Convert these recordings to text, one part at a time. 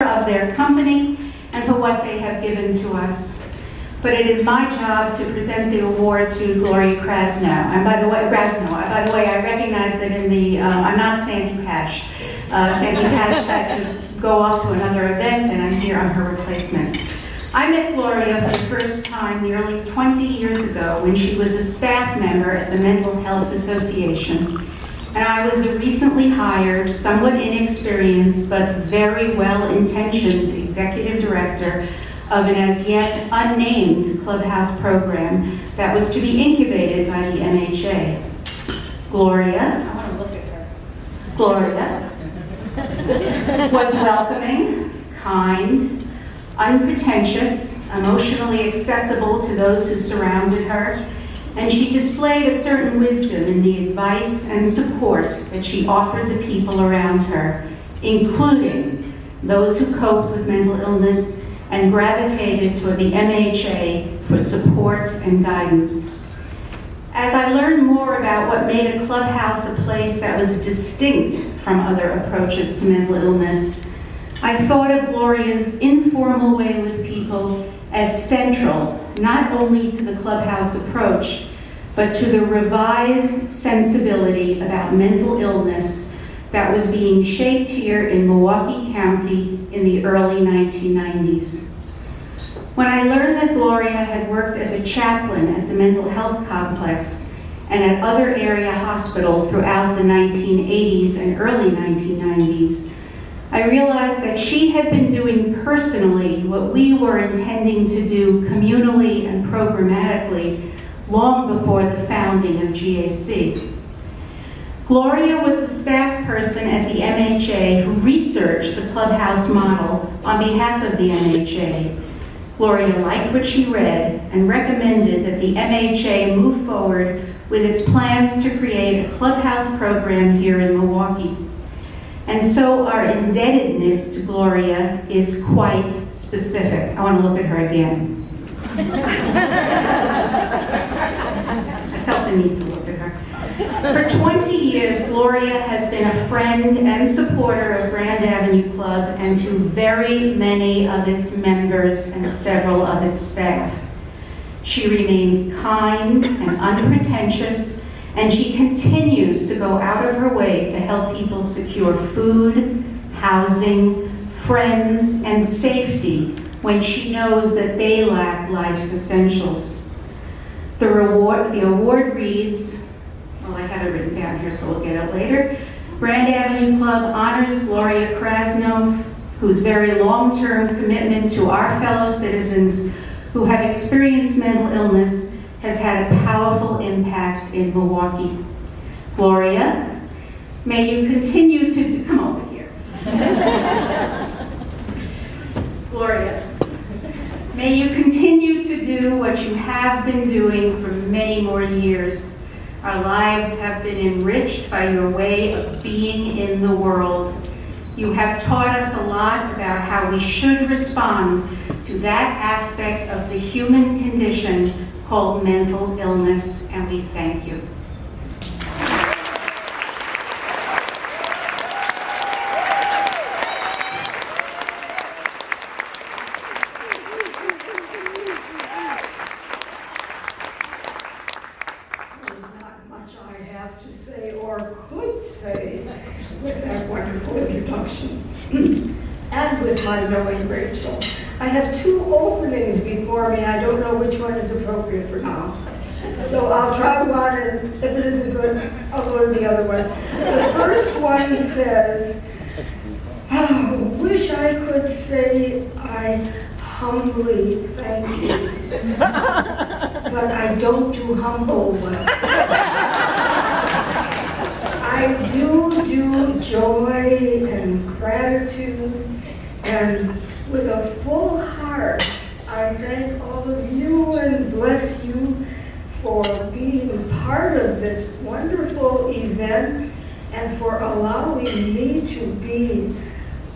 of their company and for what they have given to us. But it is my job to present the award to Gloria Krasno. And by the way, I recognize that in the, I'm not Sandy Patch. Sandy Patch had to go off to another event, and I'm here on her replacement. I met Gloria for the first time nearly 20 years ago when she was a staff member at the Mental Health Association. And I was a recently hired, somewhat inexperienced, but very well-intentioned executive director of an as yet unnamed clubhouse program that was to be incubated by the MHA. Gloria, I want to look at her. Gloria was welcoming, kind, unpretentious, emotionally accessible to those who surrounded her, and she displayed a certain wisdom in the advice and support that she offered the people around her, including those who coped with mental illness and gravitated toward the MHA for support and guidance. As I learned more about what made a clubhouse a place that was distinct from other approaches to mental illness, I thought of Gloria's informal way with people as central, not only to the clubhouse approach, but to the revised sensibility about mental illness that was being shaped here in Milwaukee County in the early 1990s. When I learned that Gloria had worked as a chaplain at the mental health complex and at other area hospitals throughout the 1980s and early 1990s, I realized that she had been doing personally what we were intending to do communally and programmatically long before the founding of GAC. Gloria was the staff person at the MHA who researched the clubhouse model on behalf of the MHA. Gloria liked what she read and recommended that the MHA move forward with its plans to create a clubhouse program here in Milwaukee. And so our indebtedness to Gloria is quite specific. I want to look at her again. I felt the need to look at her. For 20 years, Gloria has been a friend and supporter of Grand Avenue Club and to very many of its members and several of its staff. She remains kind and unpretentious, and she continues to go out of her way to help people secure food, housing, friends, and safety when she knows that they lack life's essentials. The award reads, well, I have it written down here, so we'll get it later. Grand Avenue Club honors Gloria Krasno, whose very long-term commitment to our fellow citizens who have experienced mental illness has had a powerful impact in Milwaukee. Gloria, may you continue to do, come over here. Gloria, may you continue to do what you have been doing for many more years. Our lives have been enriched by your way of being in the world. You have taught us a lot about how we should respond to that aspect of the human condition called mental illness, and we thank you. To say or could say with that wonderful introduction and with my knowing Rachel. I have two openings before me. I don't know which one is appropriate for now. So I'll try one, and if it isn't good, I'll go to the other one. The first one says, oh, wish I could say I humbly thank you, but I don't do humble well. I do joy and gratitude, and with a full heart, I thank all of you and bless you for being part of this wonderful event and for allowing me to be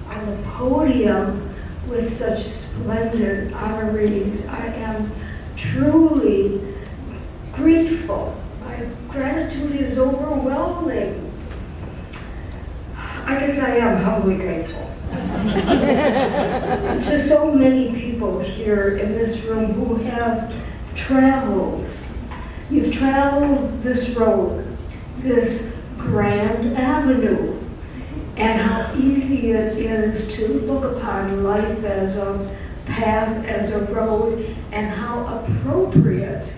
on the podium with such splendid honorees. I am truly grateful. My gratitude is overwhelming. I guess I am humbly grateful. to so many people here in this room who have traveled. You've traveled this road, this grand avenue, and how easy it is to look upon life as a path, as a road, and how appropriate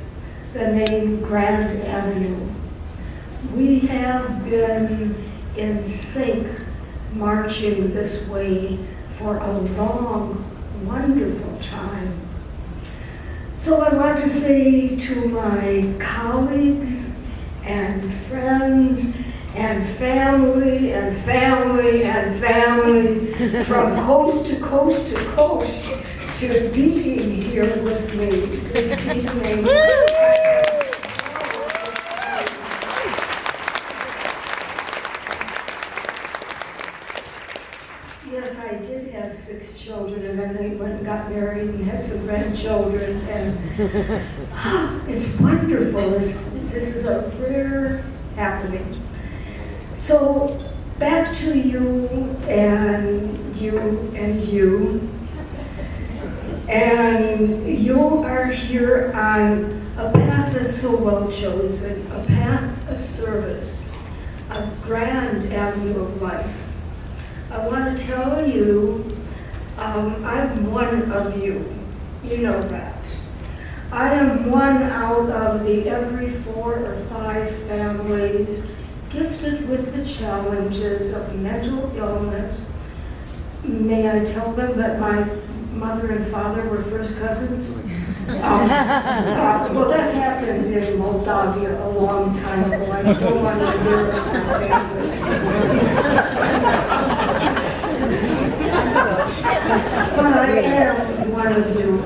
the name Grand Avenue. We have been in sync, marching this way for a long, wonderful time. So I want to say to my colleagues and friends and family and family and family from coast to coast to coast to being here with me this evening. Yes, I did have 6 children, and then they went and got married and had some grandchildren, and it's wonderful. This is a rare happening. So back to you and you and you. And you are here on a path that's so well chosen, a path of service, a grand avenue of life. I want to tell you, I'm one of you. You know that. I am one out of the every 4 or 5 families gifted with the challenges of mental illness. May I tell them that my mother and father were first cousins? Well, that happened in Moldavia a long time ago. I don't want to embarrass my family. But I am one of you.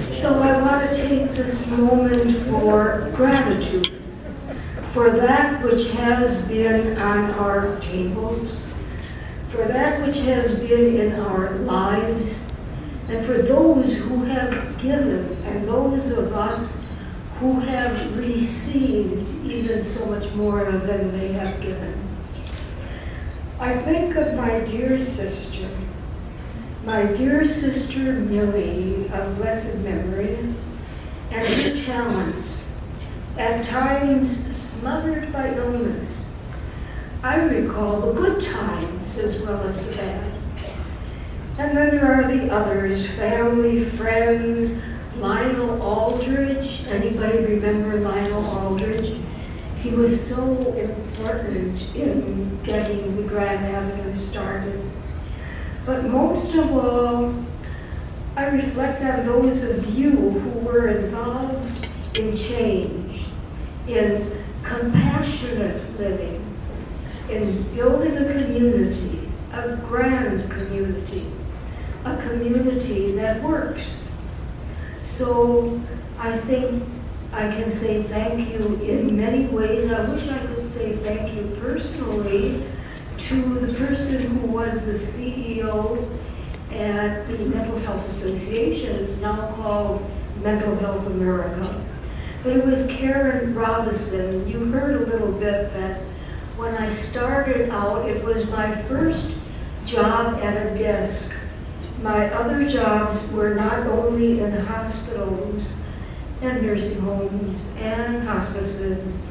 So I want to take this moment for gratitude for that which has been on our tables, for that which has been in our lives, and for those who have given, and those of us who have received even so much more than they have given. I think of my dear sister Millie, of blessed memory, and her talents, at times smothered by illness. I recall the good times as well as the bad. And then there are the others, family, friends, Lionel Aldridge. Anybody remember Lionel Aldridge? He was so important in getting the Grand Avenue started. But most of all, I reflect on those of you who were involved in change, in compassionate living, in building a community, a grand community, a community that works. So I think I can say thank you in many ways. I wish I could say thank you personally to the person who was the CEO at the Mental Health Association. It's now called Mental Health America. But it was Karen Robinson. You heard a little bit that when I started out, it was my first job at a desk. My other jobs were not only in hospitals and nursing homes and hospices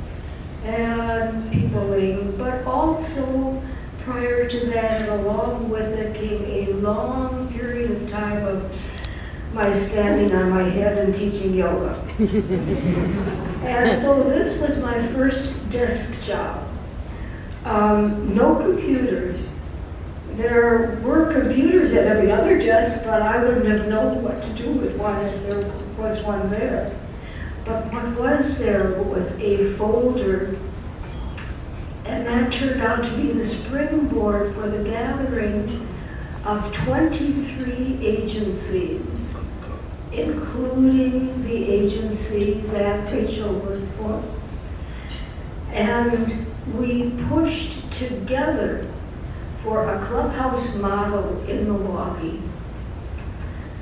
and peopling, but also prior to that, and along with it came a long period of time of my standing on my head and teaching yoga. And so this was my first desk job. No computers. There were computers at every other desk, but I wouldn't have known what to do with one if there was one there. But what was there was a folder, and that turned out to be the springboard for the gathering of 23 agencies, including the agency that Rachel worked for. And we pushed together for a clubhouse model in Milwaukee.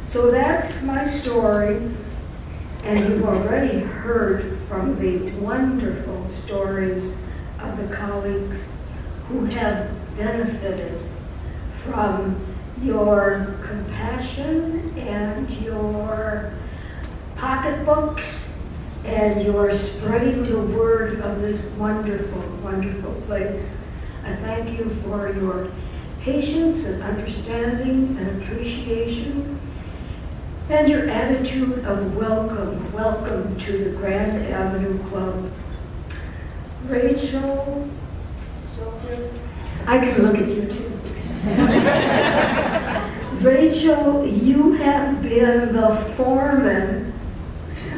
So that's my story, and you've already heard from the wonderful stories of the colleagues who have benefited from your compassion and your pocketbooks and your spreading the word of this wonderful, wonderful place. I thank you for your patience and understanding and appreciation and your attitude of welcome, welcome to the Grand Avenue Club. Rachel, still here? I can look at you too. Rachel, you have been the foreman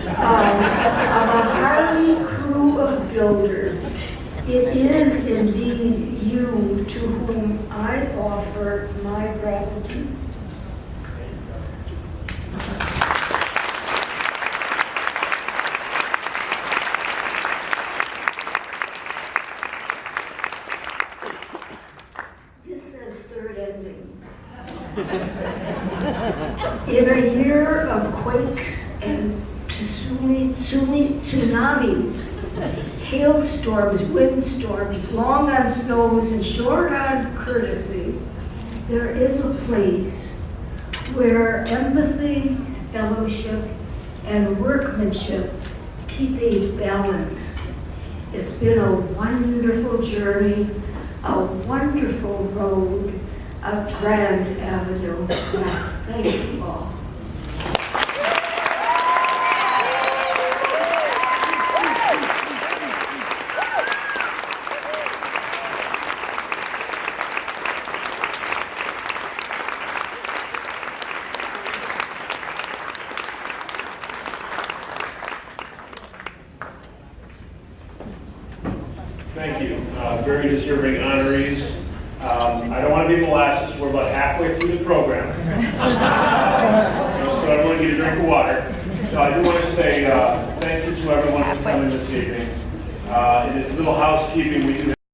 of a hardy crew of builders. It is indeed you to whom I offer my gratitude. This says third ending. In a year of quakes and tsunamis, hailstorms, windstorms, long on snows and short on courtesy, there is a place where empathy, fellowship, and workmanship keep a balance. It's been a wonderful journey, a wonderful road, a Grand Avenue. Thank you all. Thank you. Very deserving honorees. I don't want to be molasses. We're about halfway through the program. So I want to get a drink of water. So I do want to say thank you to everyone for coming this evening. In this little housekeeping, we do